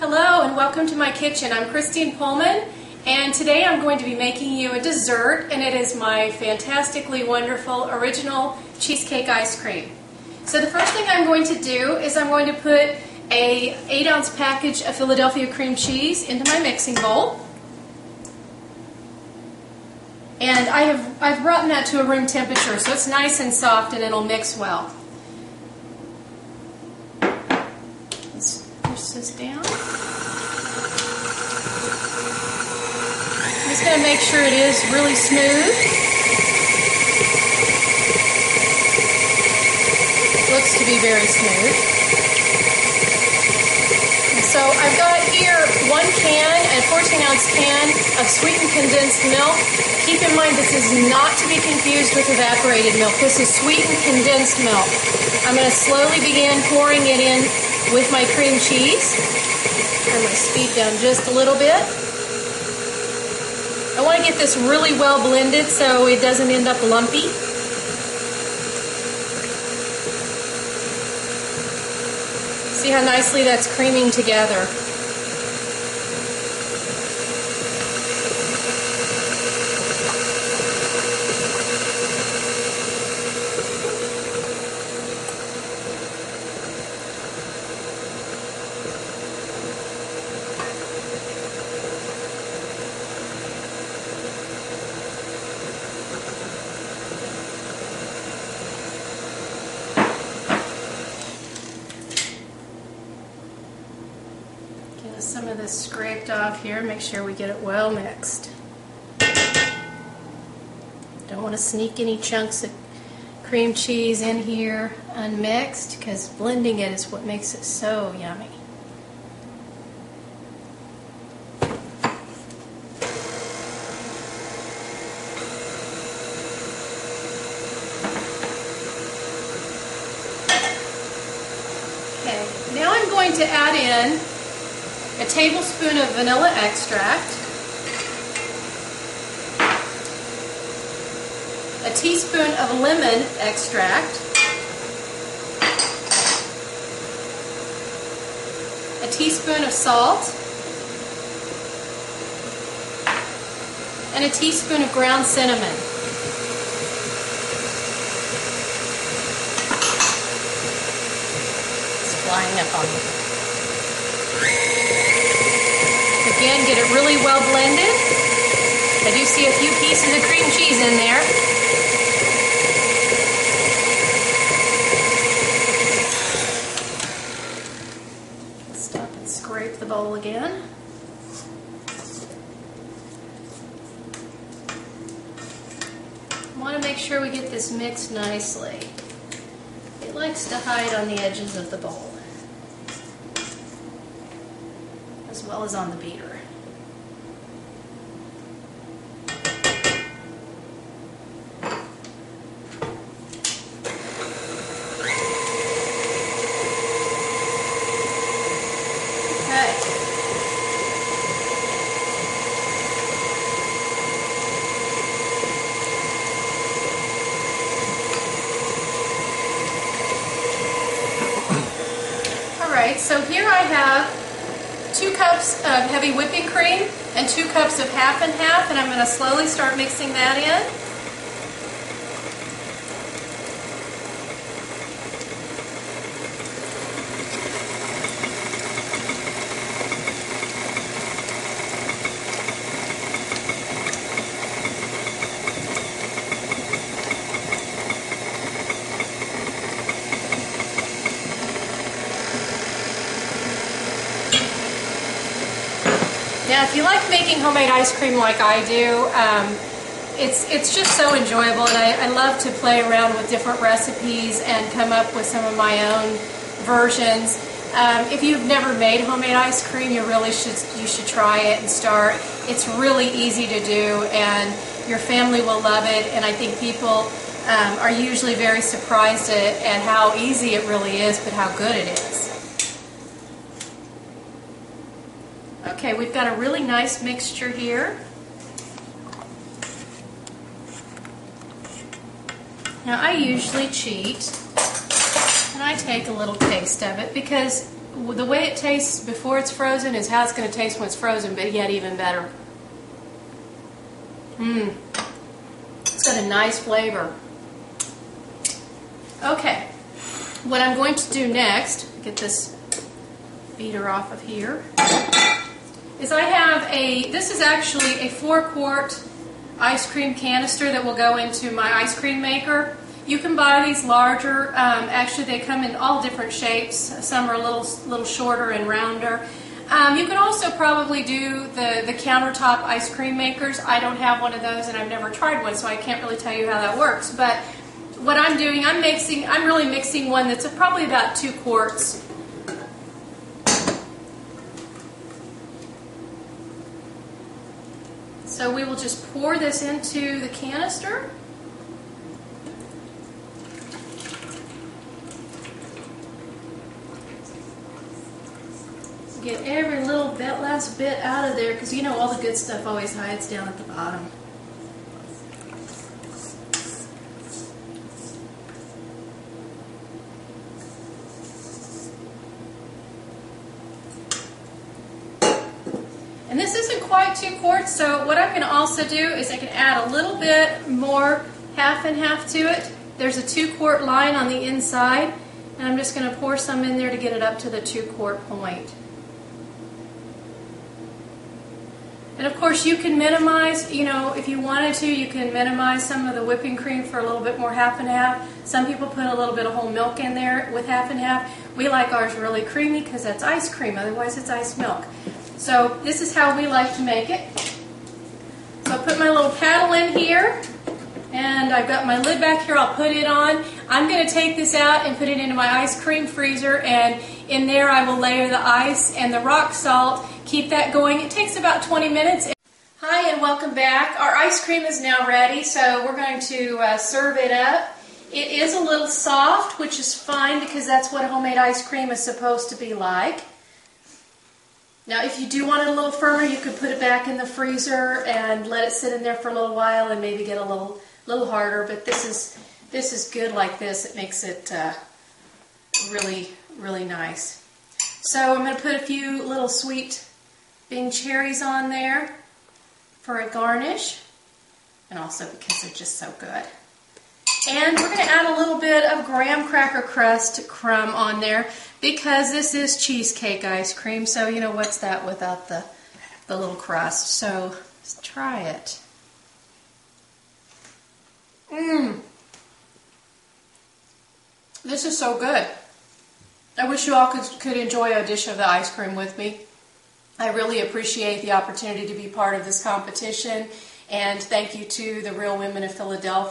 Hello and welcome to my kitchen. I'm Christine Pullman, and today I'm going to be making you a dessert, and it is my fantastically wonderful original cheesecake ice cream. So the first thing I'm going to do is I'm going to put a 8-ounce package of Philadelphia cream cheese into my mixing bowl. And I've brought that to a room temperature, so it's nice and soft and it'll mix well. Let's push this down. I'm just going to make sure it is really smooth. Looks to be very smooth. So I've got here 1 can and 14-ounce can of sweetened condensed milk. Keep in mind this is not to be confused with evaporated milk. This is sweetened condensed milk. I'm going to slowly begin pouring it in with my cream cheese. Turn my speed down just a little bit. I want to get this really well blended so it doesn't end up lumpy. See how nicely that's creaming together. Some of this scraped off here, make sure we get it well mixed. Don't want to sneak any chunks of cream cheese in here unmixed, because blending it is what makes it so yummy. Okay, now I'm going to add in a tablespoon of vanilla extract, a teaspoon of lemon extract, a teaspoon of salt, and a teaspoon of ground cinnamon. It's flying up on me. Again, get it really well blended. I do see a few pieces of cream cheese in there. Stop and scrape the bowl again. I want to make sure we get this mixed nicely. It likes to hide on the edges of the bowl, as well as on the beater. Okay. All right, so here I have 2 cups of heavy whipping cream and 2 cups of half and half, and I'm going to slowly start mixing that in. Now, if you like making homemade ice cream like I do, it's just so enjoyable, and I love to play around with different recipes and come up with some of my own versions. If you've never made homemade ice cream, you should try it and start. It's really easy to do, and your family will love it. And I think people are usually very surprised at how easy it really is, but how good it is. Okay, we've got a really nice mixture here. Now I usually cheat and I take a little taste of it, because the way it tastes before it's frozen is how it's going to taste when it's frozen, but yet even better. It's got a nice flavor. Okay, what I'm going to do next, get this beater off of here, is I have this is actually a 4-quart ice cream canister that will go into my ice cream maker. You can buy these larger. Actually, they come in all different shapes. Some are a little shorter and rounder. You can also probably do the countertop ice cream makers. I don't have one of those, and I've never tried one, so I can't really tell you how that works. But what I'm doing, I'm really mixing one that's probably about 2 quarts. So we will just pour this into the canister. Get every little last bit out of there, because you know all the good stuff always hides down at the bottom. And this isn't quite 2 quarts, so what I'm going to also do is I can add a little bit more half and half to it. There's a 2-quart line on the inside, and I'm just going to pour some in there to get it up to the 2-quart point. And of course you can minimize, if you wanted to, you can minimize some of the whipping cream for a little bit more half and half. Some people put a little bit of whole milk in there with half and half. We like ours really creamy because that's ice cream, otherwise it's ice milk. So this is how we like to make it. So I put my little paddle in here, and I've got my lid back here. I'll put it on. I'm going to take this out and put it into my ice cream freezer, and in there I will layer the ice and the rock salt. Keep that going. It takes about 20 minutes. Hi, and welcome back. Our ice cream is now ready, so we're going to serve it up. It is a little soft, which is fine because that's what homemade ice cream is supposed to be like. Now, if you do want it a little firmer, you could put it back in the freezer and let it sit in there for a little while and maybe get a little harder. But this is good like this. It makes it really, really nice. So I'm going to put a few little sweet Bing cherries on there for a garnish, and also because they're just so good. And we're going to add a little bit of graham cracker crust crumb on there because this is cheesecake ice cream, so you know what's that without the little crust. So let's try it. This is so good. I wish you all could enjoy a dish of the ice cream with me. I really appreciate the opportunity to be part of this competition, and thank you to the Real Women of Philadelphia.